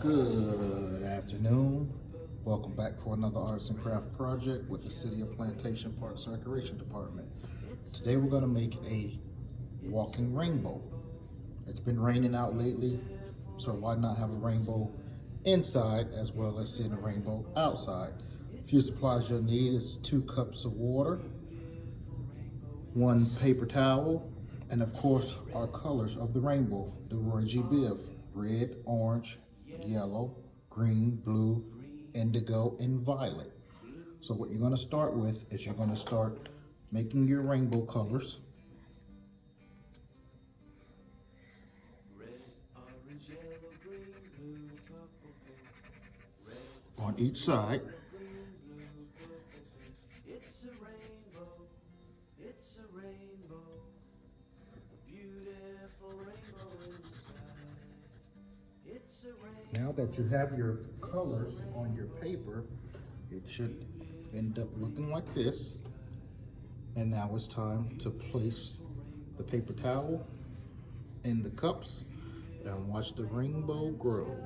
Good afternoon. Welcome back for another arts and craft project with the City of Plantation Parks Recreation Department. Today we're going to make a walking rainbow. It's been raining out lately, so why not have a rainbow inside as well as seeing a rainbow outside? A few supplies you'll need is 2 cups of water, 1 paper towel, and of course our colors of the rainbow, the Roy G. Biv: red, orange, yellow, green, blue, indigo, and violet. So what you're going to start with is you're going to start making your rainbow colors. On each side. It's a rainbow, it's a rainbow, a beautiful rainbow in the sky. It's a rainbow. Now that you have your colors on your paper, it should end up looking like this. And now it's time to place the paper towel in the cups and watch the rainbow grow.